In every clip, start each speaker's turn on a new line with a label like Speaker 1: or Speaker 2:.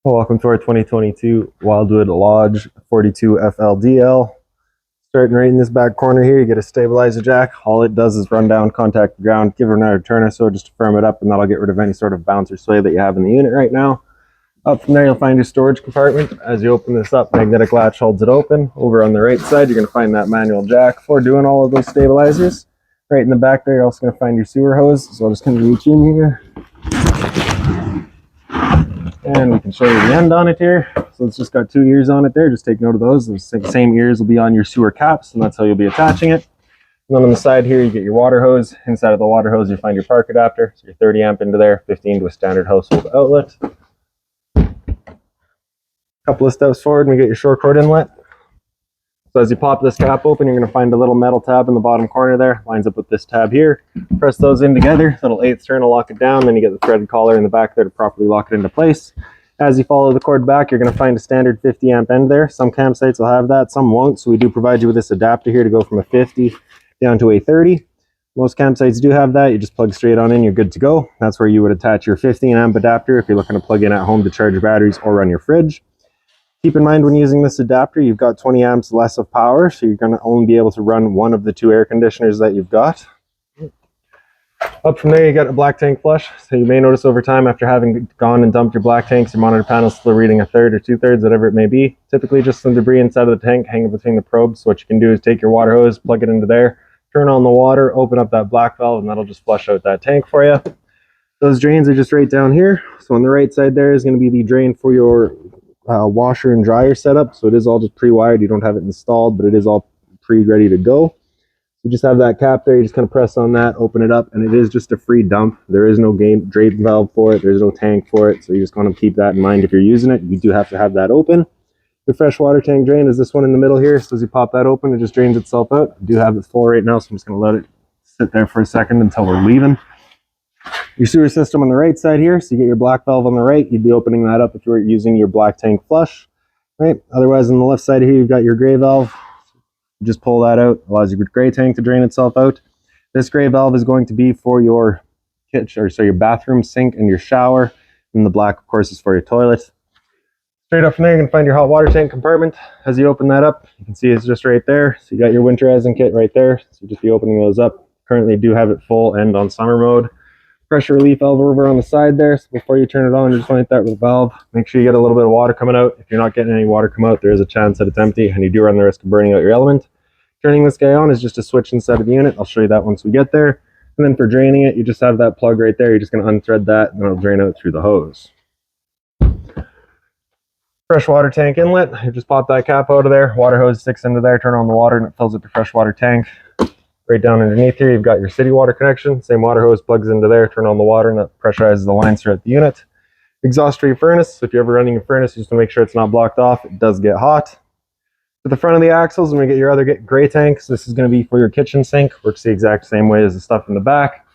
Speaker 1: Welcome to our 2022 Wildwood Lodge 42 Fldl. Starting right in this back corner here, you get a stabilizer jack. All it does is run down, contact the ground, give it another turn or so just to firm it up, and that'll get rid of any sort of bounce or sway that you have in the unit right now. Up from there, you'll find your storage compartment. As you open this up, magnetic latch holds it open. Over on the right side, you're going to find that manual jack for doing all of those stabilizers. Right in the back there, you're also going to find your sewer hose. So I'm just going to reach in here. And we can show you the end on it here. So it's just got 2 ears on it there. Just take note of those. Those same ears will be on your sewer caps, and that's how you'll be attaching it. And then on the side here, you get your water hose. Inside of the water hose, you find your park adapter. So your 30 amp into there, 15 to a standard household outlet. Couple of steps forward, and we get your short cord inlet. So as you pop this cap open, you're going to find a little metal tab in the bottom corner there. Lines up with this tab here. Press those in together. Little 1/8 turn will lock it down. Then you get the threaded collar in the back there to properly lock it into place. As you follow the cord back, you're going to find a standard 50 amp end there. Some campsites will have that, some won't. So we do provide you with this adapter here to go from a 50 down to a 30. Most campsites do have that. You just plug straight on in, you're good to go. That's where you would attach your 15 amp adapter if you're looking to plug in at home to charge your batteries or run your fridge. Keep in mind when using this adapter, you've got 20 amps less of power, so you're going to only be able to run one of the 2 air conditioners that you've got. Up from there, you got a black tank flush. So you may notice over time, after having gone and dumped your black tanks, your monitor panel's still reading 1/3 or 2/3, whatever it may be. Typically just some debris inside of the tank hanging between the probes. So what you can do is take your water hose, plug it into there, turn on the water, open up that black valve, and that'll just flush out that tank for you. Those drains are just right down here. So on the right side there is going to be the drain for your washer and dryer setup. So it is all just pre-wired. You don't have it installed, but it is all pre-ready to go. You just have that cap there. You just kind of press on that, open it up, and it is just a free dump. There is no drain valve for it. There's no tank for it. So you just want to keep that in mind if you're using it. You do have to have that open. The freshwater tank drain is this one in the middle here. So as you pop that open, it just drains itself out. I do have it full right now, so I'm just going to let it sit there for a second until we're leaving. Your sewer system on the right side here, so you get your black valve on the right. You'd be opening that up if you were using your black tank flush, right? Otherwise, on the left side here, you've got your gray valve. You just pull that out, allows your gray tank to drain itself out. This gray valve is going to be for your kitchen, or so your bathroom sink and your shower, and the black, of course, is for your toilet. Straight up from there, you're going to find your hot water tank compartment. As you open that up, you can see it's just right there. So you got your winterizing kit right there. So you just be opening those up. Currently do have it full and on summer mode. Pressure relief valve over on the side there. So before you turn it on, just find that with the valve. Make sure you get a little bit of water coming out. If you're not getting any water come out, there is a chance that it's empty and you do run the risk of burning out your element. Turning this guy on is just a switch inside of the unit. I'll show you that once we get there. And then for draining it, you just have that plug right there. You're just going to unthread that and it'll drain out through the hose. Freshwater tank inlet. You just pop that cap out of there. Water hose sticks into there. Turn on the water and it fills up your freshwater tank. Right down underneath here, you've got your city water connection. Same water hose plugs into there, turn on the water, and that pressurizes the lines throughout the unit. Exhaust for your furnace. So if you're ever running your furnace, just to make sure it's not blocked off. It does get hot. To the front of the axles, when we get your other gray tanks, this is going to be for your kitchen sink. Works the exact same way as the stuff in the back.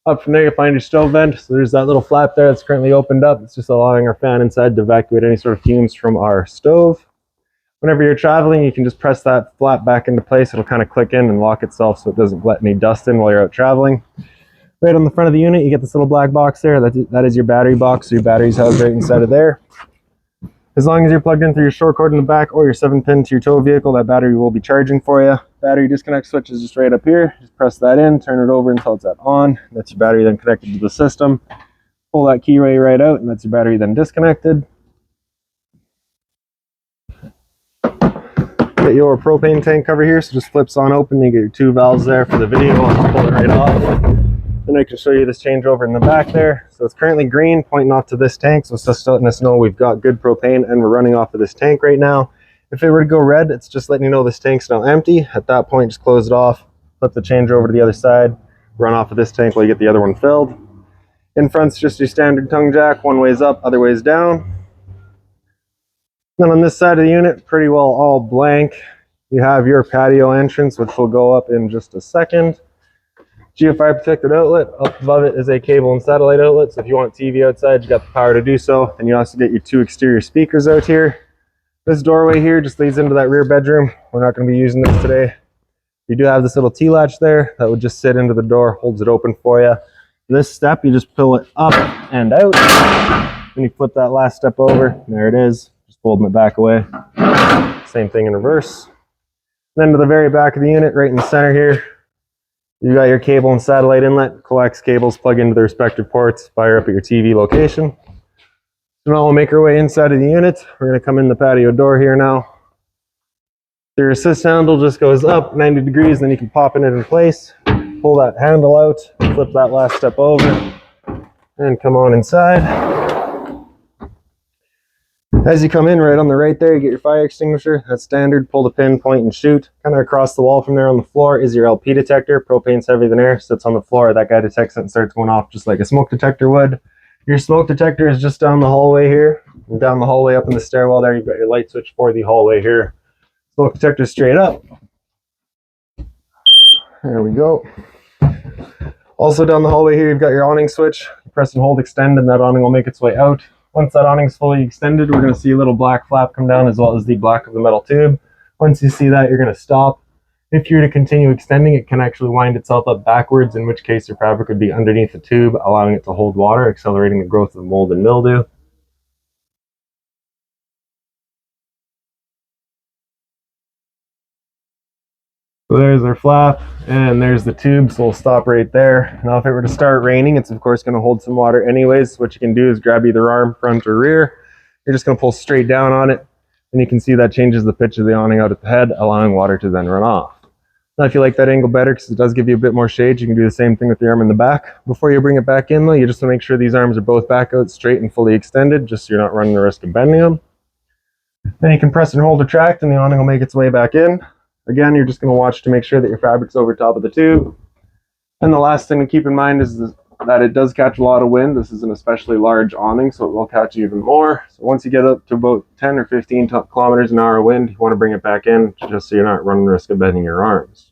Speaker 1: Up from there, you'll find your stove vent. So there's that little flap there that's currently opened up. It's just allowing our fan inside to evacuate any sort of fumes from our stove. Whenever you're traveling, you can just press that flap back into place. It'll kind of click in and lock itself so it doesn't let any dust in while you're out traveling. Right on the front of the unit, you get this little black box there. That is your battery box. So your battery's housed right inside of there. As long as you're plugged in through your short cord in the back or your 7-pin to your tow vehicle, that battery will be charging for you. Battery disconnect switch is just right up here. Just press that in, turn it over until it's at on. That's your battery then connected to the system. Pull that key right out, and that's your battery then disconnected. Get your propane tank cover here, so just flips on open. You get your 2 valves there for the video. I'll just pull it right off. Then I can show you this changeover in the back there. So it's currently green, pointing off to this tank. So it's just letting us know we've got good propane and we're running off of this tank right now. If it were to go red, it's just letting you know this tank's now empty. At that point, just close it off, flip the changeover to the other side, run off of this tank while you get the other one filled. In front's just your standard tongue jack. One way's up, other way's down. Then on this side of the unit, pretty well all blank. You have your patio entrance, which will go up in just a second. GFI protected outlet. Up above it is a cable and satellite outlet. So if you want TV outside, you got the power to do so. And you also get your 2 exterior speakers out here. This doorway here just leads into that rear bedroom. We're not going to be using this today. You do have this little T-latch there that would just sit into the door, holds it open for you. This step, you just pull it up and out. Then you flip that last step over, and there it is. Just folding it back away. Same thing in reverse. Then to the very back of the unit, right in the center here, you got your cable and satellite inlet. Coax cables plug into the respective ports, fire up at your TV location. So now we'll make our way inside of the unit. We're going to come in the patio door here now. So your assist handle just goes up 90 degrees, then you can pop it in place. Pull that handle out, flip that last step over, and come on inside. As you come in, right on the right there, you get your fire extinguisher. That's standard. Pull the pin, point, and shoot. Kind of across the wall from there on the floor is your LP detector. Propane's heavier than air, sits on the floor. That guy detects it and starts going off just like a smoke detector would. Your smoke detector is just down the hallway here. And down the hallway up in the stairwell there, you've got your light switch for the hallway here. Smoke detector straight up. There we go. Also down the hallway here, you've got your awning switch. Press and hold extend, and that awning will make its way out. Once that awning is fully extended, we're going to see a little black flap come down as well as the black of the metal tube. Once you see that, you're going to stop. If you're to continue extending, it can actually wind itself up backwards, in which case your fabric would be underneath the tube, allowing it to hold water, accelerating the growth of mold and mildew. So there's our flap, and there's the tube, so we'll stop right there. Now if it were to start raining, it's of course going to hold some water anyways. What you can do is grab either arm, front or rear. You're just going to pull straight down on it, and you can see that changes the pitch of the awning out at the head, allowing water to then run off. Now if you like that angle better, because it does give you a bit more shade, you can do the same thing with the arm in the back. Before you bring it back in though, you just want to make sure these arms are both back out straight and fully extended, just so you're not running the risk of bending them. Then you can press and hold retract, and the awning will make its way back in. Again, you're just going to watch to make sure that your fabric's over top of the tube. And the last thing to keep in mind is that it does catch a lot of wind. This is an especially large awning, so it will catch even more. So once you get up to about 10 or 15 kilometers an hour of wind, you want to bring it back in just so you're not running the risk of bending your arms.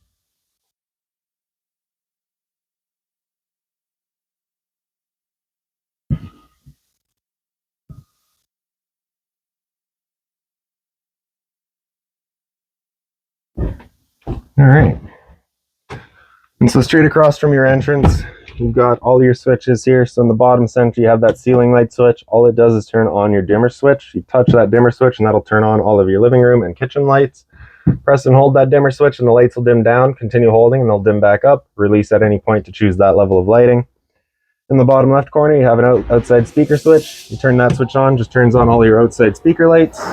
Speaker 1: All right. And so straight across from your entrance, you've got all your switches here. So in the bottom center, you have that ceiling light switch. All it does is turn on your dimmer switch. You touch that dimmer switch and that'll turn on all of your living room and kitchen lights. Press and hold that dimmer switch and the lights will dim down. Continue holding and they'll dim back up. Release at any point to choose that level of lighting. In the bottom left corner, you have an outside speaker switch. You turn that switch on, just turns on all your outside speaker lights.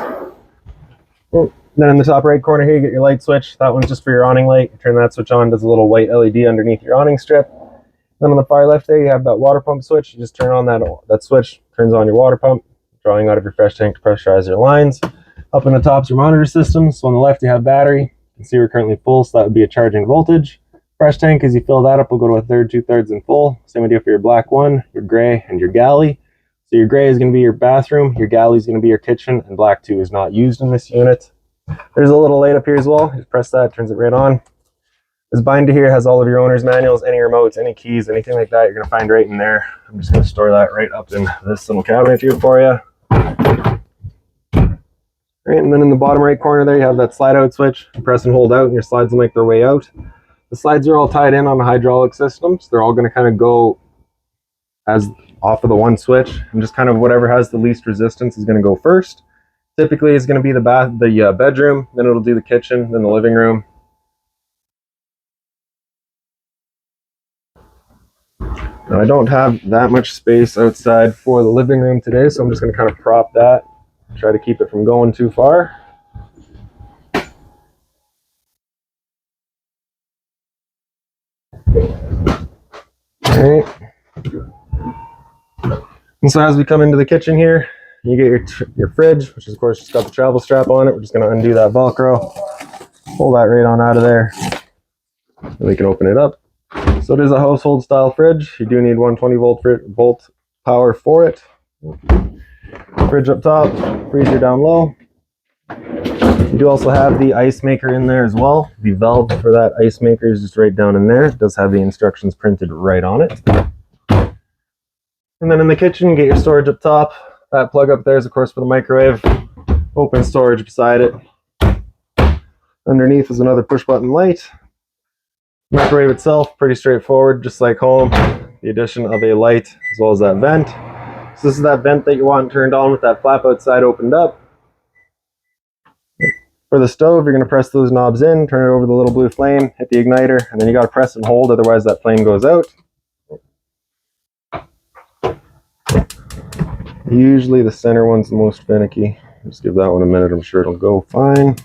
Speaker 1: Then in the top right corner here, you get your light switch. That one's just for your awning light. You turn that switch on, does a little white LED underneath your awning strip. Then on the far left there, you have that water pump switch. You just turn on that switch, turns on your water pump, drawing out of your fresh tank to pressurize your lines. Up in the top's your monitor system. So on the left, you have battery. You can see we're currently full, so that would be a charging voltage. Fresh tank, as you fill that up, will go to a third, 2/3 and full. Same idea for your black one, your gray, and your galley. So your gray is going to be your bathroom, your galley is going to be your kitchen, and black 2 is not used in this unit. There's a little light up here as well. Just press that, turns it right on. This binder here has all of your owner's manuals, any remotes, any keys, anything like that, you're going to find right in there. I'm just going to store that right up in this little cabinet here for you. Right, and then in the bottom right corner there, you have that slide out switch. You press and hold out, and your slides will make their way out. The slides are all tied in on the hydraulic system, so they're all going to kind of go as off of the one switch, and just kind of whatever has the least resistance is going to go first. Typically, it's going to be the bedroom, then it'll do the kitchen, then the living room. Now, I don't have that much space outside for the living room today, so I'm just going to kind of prop that, try to keep it from going too far. All right. And so as we come into the kitchen here, you get your fridge, which is of course just got the travel strap on it. We're just going to undo that Velcro, pull that right on out of there, and we can open it up. So it is a household style fridge. You do need 120 volt power for it. Fridge up top, freezer down low. You do also have the ice maker in there as well. The valve for that ice maker is just right down in there. It does have the instructions printed right on it. And then in the kitchen, you get your storage up top. That plug up there is of course for the microwave. Open storage beside it. Underneath is another push button light. Microwave itself, pretty straightforward, just like home. The addition of a light as well as that vent. So this is that vent that you want turned on with that flap outside opened up. For the stove, you're going to press those knobs in, turn it over the little blue flame, hit the igniter, and then you got to press and hold, otherwise that flame goes out. Usually the center one's the most finicky. Just give that one a minute, I'm sure it'll go fine.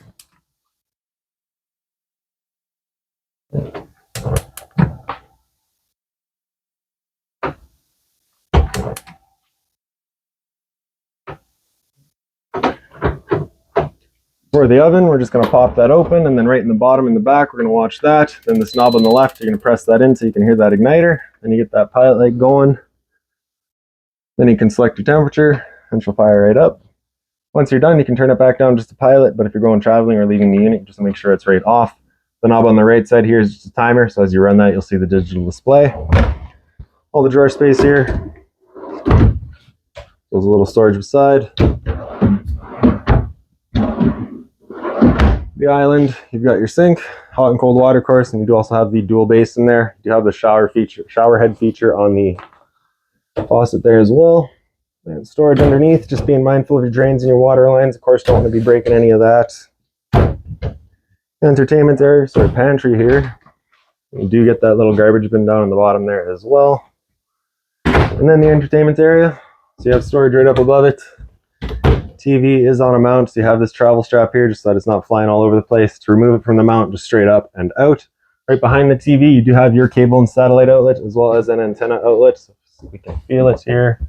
Speaker 1: For the oven, we're just going to pop that open, and then right in the bottom in the back, we're going to watch that. Then this knob on the left, you're going to press that in so you can hear that igniter. Then you get that pilot light going. Then you can select your temperature, and she'll fire right up. Once you're done, you can turn it back down just to pilot, but if you're going traveling or leaving the unit, just make sure it's right off. The knob on the right side here is just a timer, so as you run that, you'll see the digital display. All the drawer space here. There's a little storage beside. The island, you've got your sink, hot and cold water course, and you do also have the dual basin there. You do have the shower head feature on the faucet there as well. And storage underneath, just being mindful of your drains and your water lines. Of course, don't want to be breaking any of that. Entertainment area, sort of pantry here. You do get that little garbage bin down in the bottom there as well. And then the entertainment area. So you have storage right up above it. TV is on a mount, so you have this travel strap here just so that it's not flying all over the place. To remove it from the mount, just straight up and out. Right behind the TV, you do have your cable and satellite outlet as well as an antenna outlet. So we can feel it here.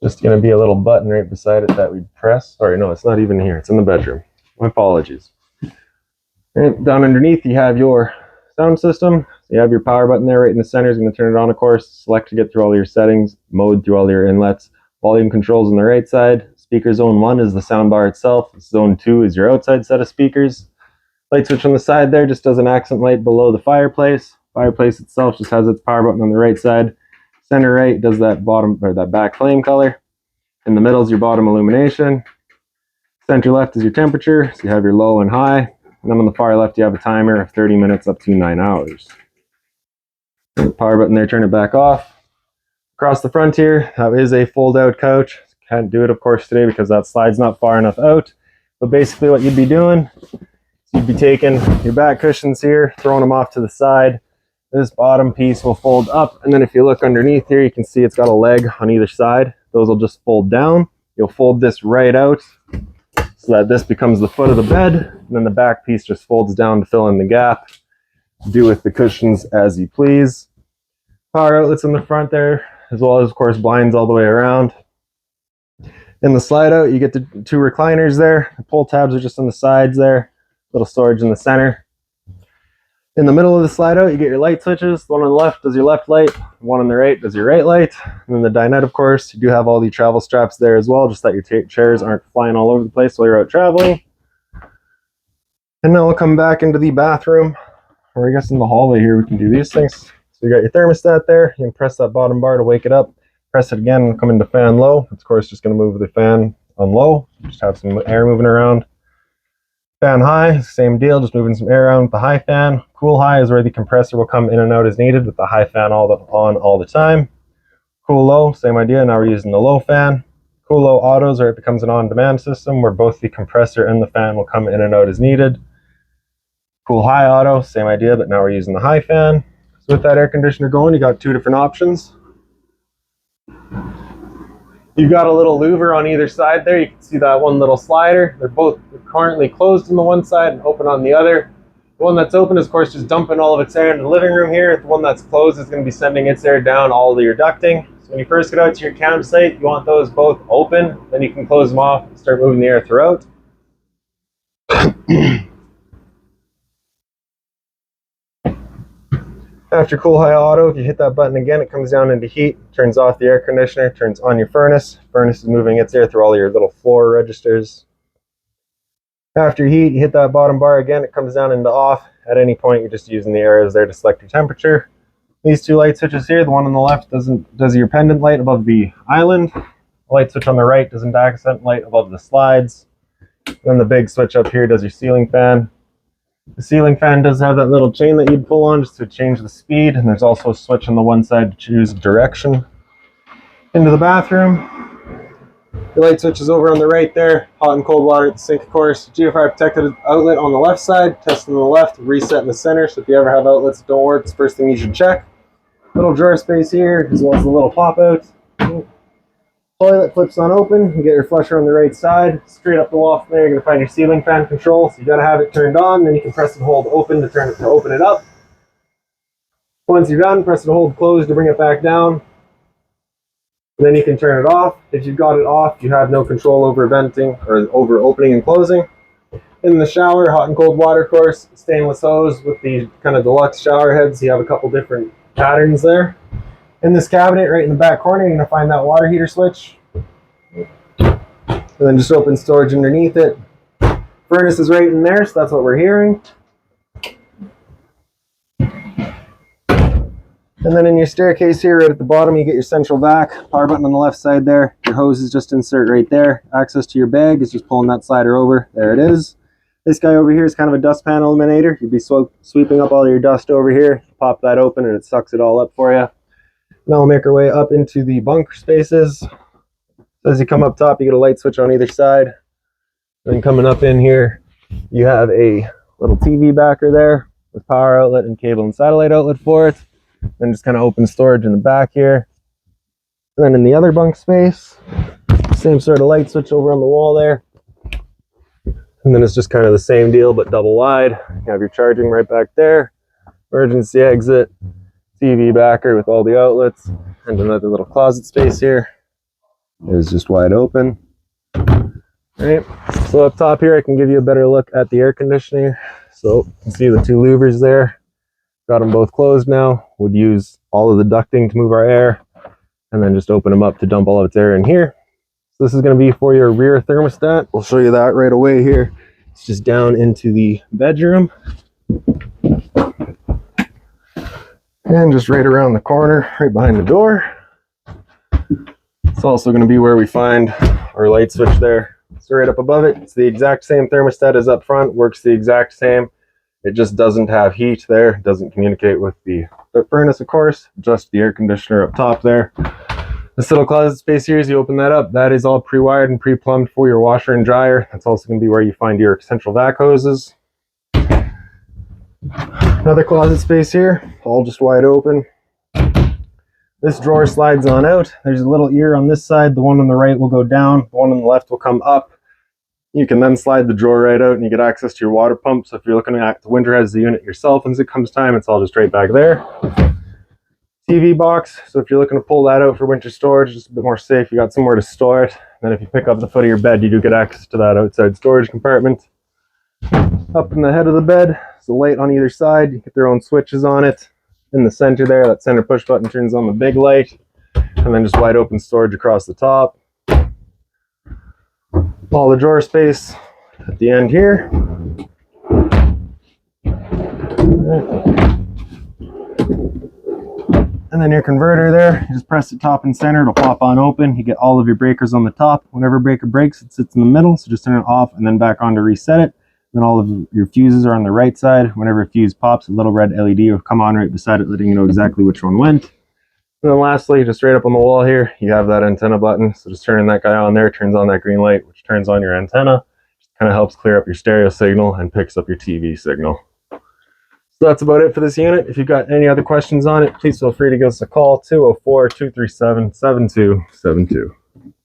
Speaker 1: Just going to be a little button right beside it that we press. Sorry, no, it's not even here. It's in the bedroom. My apologies. Right down underneath, you have your sound system. So you have your power button there right in the center. It's going to turn it on, of course. Select to get through all your settings. Mode through all your inlets. Volume controls on the right side. Speaker zone 1 is the sound bar itself. Zone 2 is your outside set of speakers. Light switch on the side there just does an accent light below the fireplace. Fireplace itself just has its power button on the right side. Center right does that bottom or that back flame color. In the middle is your bottom illumination. Center left is your temperature, so you have your low and high. And then on the far left you have a timer of 30 minutes up to 9 hours. The power button there, turn it back off. Across the front here, that is a fold out couch. Can't do it, of course, today because that slide's not far enough out. But basically what you'd be doing is you'd be taking your back cushions here, throwing them off to the side. This bottom piece will fold up, and then if you look underneath here, you can see it's got a leg on either side. Those will just fold down. You'll fold this right out so that this becomes the foot of the bed, and then the back piece just folds down to fill in the gap. Do with the cushions as you please. Power outlets in the front there, as well as, of course, blinds all the way around. In the slide out, you get the 2 recliners there. The pull tabs are just on the sides there. Little storage in the center. In the middle of the slide out, you get your light switches. The one on the left does your left light. The one on the right does your right light. And then the dinette, of course, you do have all the travel straps there as well, just that your chairs aren't flying all over the place while you're out traveling. And now we'll come back into the bathroom, or I guess in the hallway here we can do these things. So you got your thermostat there. You can press that bottom bar to wake it up. Press it again and come into fan low. It's, of course, just going to move the fan on low. Just have some air moving around. Fan high, same deal, just moving some air around with the high fan. Cool high is where the compressor will come in and out as needed with the high fan on all the time. Cool low, same idea. Now we're using the low fan. Cool low autos, or it becomes an on-demand system where both the compressor and the fan will come in and out as needed. Cool high auto, same idea, but now we're using the high fan. So with that air conditioner going, you got 2 different options. You've got a little louver on either side there. You can see that one little slider. They're both currently closed on the one side and open on the other. The one that's open is, of course, just dumping all of its air into the living room here. The one that's closed is going to be sending its air down all of your ducting. So when you first get out to your campsite, you want those both open. Then you can close them off and start moving the air throughout. After cool high auto, if you hit that button again, it comes down into heat, turns off the air conditioner, turns on your furnace. Furnace is moving its air through all your little floor registers. After heat, you hit that bottom bar again, it comes down into off. At any point, you're just using the arrows there to select your temperature. These 2 light switches here, the one on the left does your pendant light above the island. The light switch on the right does an accent light above the slides. Then the big switch up here does your ceiling fan. The ceiling fan does have that little chain that you'd pull on just to change the speed, and there's also a switch on the one side to choose direction. Into the bathroom. The light switch is over on the right there. Hot and cold water at the sink, of course. GFI protected outlet on the left side. Test on the left, reset in the center. So if you ever have outlets that don't work, it's the first thing you should check. Little drawer space here, as well as the little pop out. Toilet flips on open. You get your flusher on the right side. Straight up the wall from there, you're going to find your ceiling fan control. So you got to have it turned on. Then you can press and hold open to open it up. Once you're done, press and hold closed to bring it back down. And then you can turn it off. If you've got it off, you have no control over venting or over opening and closing. In the shower, hot and cold water course, stainless hose with the kind of deluxe shower heads. You have a couple different patterns there. In this cabinet, right in the back corner, you're going to find that water heater switch. And then just open storage underneath it. Furnace is right in there, so that's what we're hearing. And then in your staircase here, right at the bottom, you get your central vac, power button on the left side there. Your hose is just insert right there. Access to your bag is just pulling that slider over. There it is. This guy over here is kind of a dust pan eliminator. You'd be sweeping up all your dust over here. Pop that open and it sucks it all up for you. Now we'll make our way up into the bunk spaces. So as you come up top, you get a light switch on either side. Then coming up in here, you have a little TV backer there with power outlet and cable and satellite outlet for it. Then just kind of open storage in the back here. And then in the other bunk space, same sort of light switch over on the wall there. And then it's just kind of the same deal, but double wide. You have your charging right back there. Emergency exit, TV backer with all the outlets, and another little closet space here. It is just wide open. All right, so up top here, I can give you a better look at the air conditioning. So you can see the two louvers there. Got them both closed now. Would use all of the ducting to move our air, and then just open them up to dump all of its air in here. So this is going to be for your rear thermostat. We'll show you that right away here. It's just down into the bedroom. And just right around the corner, right behind the door. It's also going to be where we find our light switch there. So right up above it, it's the exact same thermostat as up front, works the exact same. It just doesn't have heat there, doesn't communicate with the furnace, of course, just the air conditioner up top there. This little closet space here, as you open that up, that is all pre-wired and pre-plumbed for your washer and dryer. That's also going to be where you find your central vac hoses. Another closet space here, all just wide open. This drawer slides on out. There's a little ear on this side. The one on the right will go down. The one on the left will come up. You can then slide the drawer right out and you get access to your water pump. So if you're looking at the winterize the unit yourself, once it comes time, it's all just right back there. TV box. So if you're looking to pull that out for winter storage, just a bit more safe, you got somewhere to store it. Then if you pick up the foot of your bed, you do get access to that outside storage compartment. Up in the head of the bed, so light on either side. You get their own switches on it. In the center there, that center push button turns on the big light. And then just wide open storage across the top. All the drawer space at the end here. And then your converter there, you just press it top and center, it'll pop on open. You get all of your breakers on the top. Whenever a breaker breaks, it sits in the middle, so just turn it off and then back on to reset it. Then all of your fuses are on the right side. Whenever a fuse pops, a little red LED will come on right beside it, letting you know exactly which one went. And then lastly, just right up on the wall here, you have that antenna button. So just turning that guy on there turns on that green light, which turns on your antenna. Just kind of helps clear up your stereo signal and picks up your TV signal. So that's about it for this unit. If you've got any other questions on it, please feel free to give us a call, 204-237-7272.